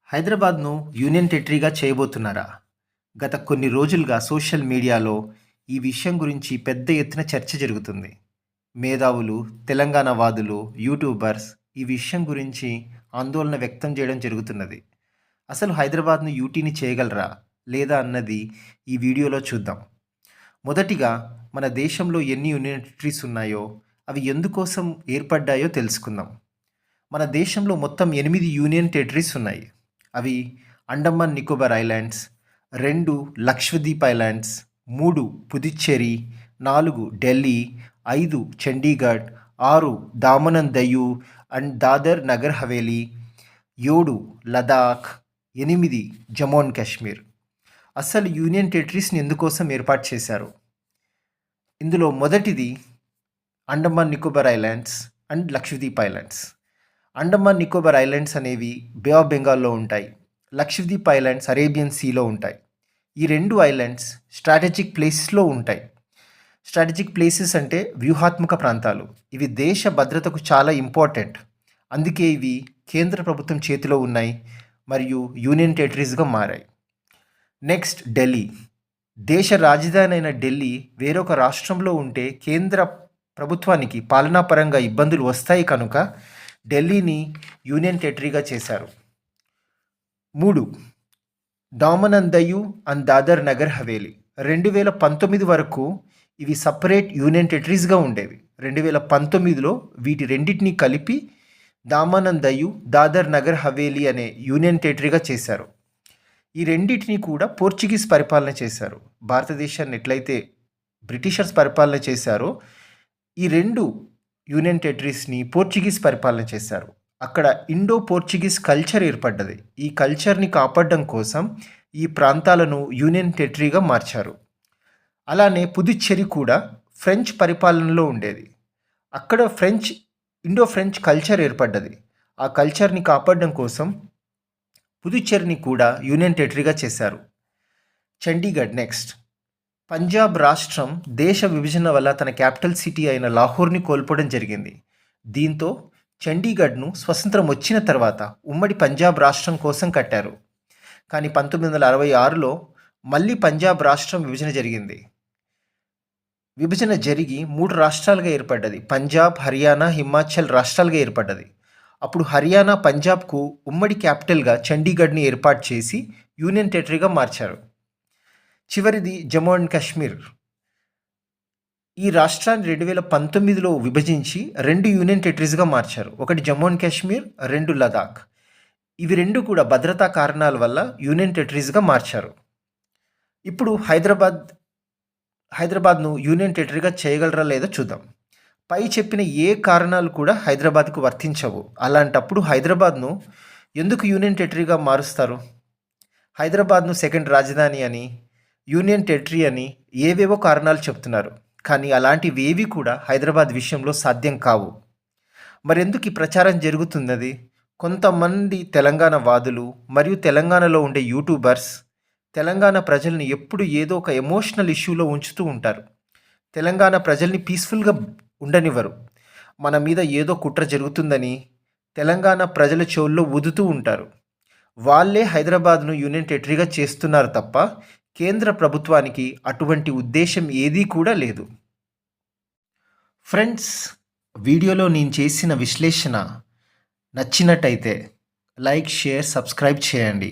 హైదరాబాద్‌ను యూనియన్ టెరిటరీగా చేయబోతున్నారా? గత కొన్ని రోజులుగా సోషల్ మీడియాలో ఈ విషయం గురించి పెద్ద ఎత్తున చర్చ జరుగుతుంది. మేధావులు, తెలంగాణ వాదులు, యూట్యూబర్స్ ఈ విషయం గురించి ఆందోళన వ్యక్తం చేయడం జరుగుతున్నది. అసలు హైదరాబాద్‌ను యూటీని చేయగలరా? లేదా అన్నది ఈ వీడియోలో చూద్దాం. మొదటిగా మన దేశంలో ఎన్ని యూనియన్ టెరిటరీస్ ఉన్నాయో, అవి ఎందుకోసం ఏర్పడ్డాయో తెలుసుకుందాం. మన దేశంలో మొత్తం 8 యూనియన్ టెరిటరీస్ ఉన్నాయి. అవి Andaman Nicobar islands, 2 Lakshadweep islands, 3 Puducherry, 4 Delhi, 5 Chandigarh, 6 Daman and Diu and Dadra Nagar Haveli, 7 Ladakh, 8 Jammu and Kashmir. అసలు యూనియన్ టెరిటరీస్ని ఎందుకోసం ఏర్పాటు చేశారు? ఇందులో మొదటిది Andaman Nicobar islands and Lakshadweep islands. Andaman Nicobar islands అనేవి బే ఆఫ్ బెంగాల్లో ఉంటాయి. లక్షద్వీప్ ఐలాండ్స్ అరేబియన్ సీలో ఉంటాయి. ఈ 2 ఐలాండ్స్ స్ట్రాటజిక్ ప్లేసెస్లో ఉంటాయి. స్ట్రాటజిక్ ప్లేసెస్ అంటే వ్యూహాత్మక ప్రాంతాలు. ఇవి దేశ భద్రతకు చాలా ఇంపార్టెంట్. అందుకే ఇవి కేంద్ర ప్రభుత్వం చేతిలో ఉన్నాయి మరియు యూనియన్ టెరిటరీస్గా మారాయి. నెక్స్ట్ ఢిల్లీ. దేశ రాజధాని అయిన ఢిల్లీ వేరొక రాష్ట్రంలో ఉంటే కేంద్ర ప్రభుత్వానికి పాలనాపరంగా ఇబ్బందులు వస్తాయి కనుక ఢిల్లీని యూనియన్ టెరిటరీగా చేశారు. 3 డామన్ అండ్ దయూ అండ్ దాదర్ నగర్ హవేలీ. 2019 వరకు ఇవి సపరేట్ యూనియన్ టెరిటరీస్గా ఉండేవి. 2019లో వీటి రెండింటినీ కలిపి దామన్ అండ్ దయూ, దాదర్ నగర్ హవేలీ అనే యూనియన్ టెరిటరీగా చేశారు. ఈ రెండింటినీ కూడా పోర్చుగీస్ పరిపాలన చేశారు. భారతదేశాన్ని ఎట్లయితే బ్రిటిషర్స్ పరిపాలన చేశారో ఈ 2 యూనియన్ టెరిటరీస్ని పోర్చుగీస్ పరిపాలన చేశారు. అక్కడ ఇండో పోర్చుగీస్ కల్చర్ ఏర్పడ్డది. ఈ కల్చర్ని కాపాడడం కోసం ఈ ప్రాంతాలను యూనియన్ టెరిటరీగా మార్చారు. అలానే పుదుచ్చేరి కూడా ఫ్రెంచ్ పరిపాలనలో ఉండేది. అక్కడ ఇండో ఫ్రెంచ్ కల్చర్ ఏర్పడ్డది. ఆ కల్చర్ని కాపాడడం కోసం పుదుచ్చేరిని కూడా యూనియన్ టెరిటరీగా చేశారు. చండీగఢ్ నెక్స్ట్. పంజాబ్ రాష్ట్రం దేశ విభజన వల్ల తన క్యాపిటల్ సిటీ అయిన లాహోర్ని కోల్పోవడం జరిగింది. దీంతో చండీగఢ్ను స్వతంత్రం వచ్చిన తర్వాత ఉమ్మడి పంజాబ్ రాష్ట్రం కోసం కట్టారు. కానీ 1966లో మళ్ళీ పంజాబ్ రాష్ట్రం విభజన జరిగింది. విభజన జరిగి 3 రాష్ట్రాలుగా ఏర్పడ్డది. పంజాబ్, హర్యానా, హిమాచల్ రాష్ట్రాలుగా ఏర్పడ్డది. అప్పుడు హర్యానా పంజాబ్కు ఉమ్మడి క్యాపిటల్గా చండీగఢ్ని ఏర్పాటు చేసి యూనియన్ టెరిటరీగా మార్చారు. చివరిది జమ్మూ అండ్ కాశ్మీర్. ఈ రాష్ట్రాన్ని 2019లో విభజించి 2 యూనియన్ టెరిటరీస్గా మార్చారు. ఒకటి జమ్మూ అండ్ కాశ్మీర్, 2 లదాఖ్. ఇవి 2 కూడా భద్రతా కారణాల వల్ల యూనియన్ టెరిటరీస్గా మార్చారు. ఇప్పుడు హైదరాబాద్ను యూనియన్ టెరిటరీగా చేయగలరా లేదో చూద్దాం. పై చెప్పిన ఏ కారణాలు కూడా హైదరాబాద్కు వర్తించవు. అలాంటప్పుడు హైదరాబాద్ను ఎందుకు యూనియన్ టెరిటరీగా మారుస్తారు? హైదరాబాద్ను సెకండ్ రాజధాని అని, యూనియన్ టెరిటరీ అని ఏవేవో కారణాలు చెప్తున్నారు. కానీ అలాంటివేవి కూడా హైదరాబాద్ విషయంలో సాధ్యం కావు. మరెందుకు ఈ ప్రచారం జరుగుతున్నది? కొంతమంది తెలంగాణ వాదులు మరియు తెలంగాణలో ఉండే యూట్యూబర్స్ తెలంగాణ ప్రజల్ని ఎప్పుడు ఏదో ఒక ఎమోషనల్ ఇష్యూలో ఉంచుతూ ఉంటారు. తెలంగాణ ప్రజల్ని పీస్ఫుల్గా ఉండనివ్వరు. మన మీద ఏదో కుట్ర జరుగుతుందని తెలంగాణ ప్రజల చెవుల్లో ఊదుతూ ఉంటారు. వాళ్ళే హైదరాబాద్ను యూనియన్ టెరిటరీగా చేస్తున్నారు తప్ప కేంద్ర ప్రభుత్వానికి అటువంటి ఉద్దేశం ఏదీ కూడా లేదు. ఫ్రెండ్స్, వీడియోలో నేను చేసిన విశ్లేషణ నచ్చినట్టయితే లైక్, షేర్, సబ్స్క్రైబ్ చేయండి.